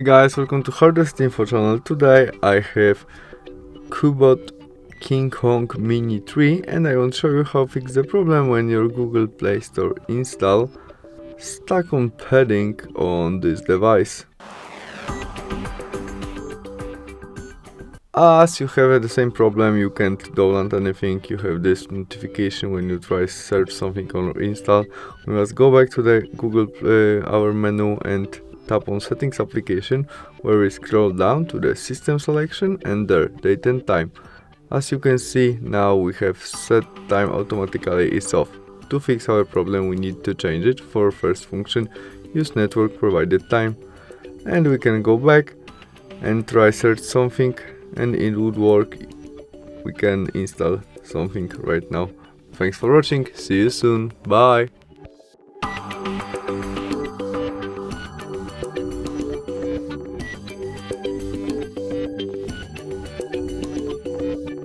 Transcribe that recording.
Hey guys, welcome to Hardest Info channel. Today I have CUBOT KingKong Mini 3 and I want to show you how to fix the problem when your Google Play Store install stuck on padding on this device. As you have the same problem, you can't download anything, you have this notification when you try search something on install. We must go back to the Google our menu and tap on Settings application, where we scroll down to the System selection and there, Date and Time. As you can see, now we have set time automatically is off. To fix our problem we need to change it. For first function, use network provided time, and we can go back and try search something and it would work. We can install something right now. Thanks for watching, see you soon, bye!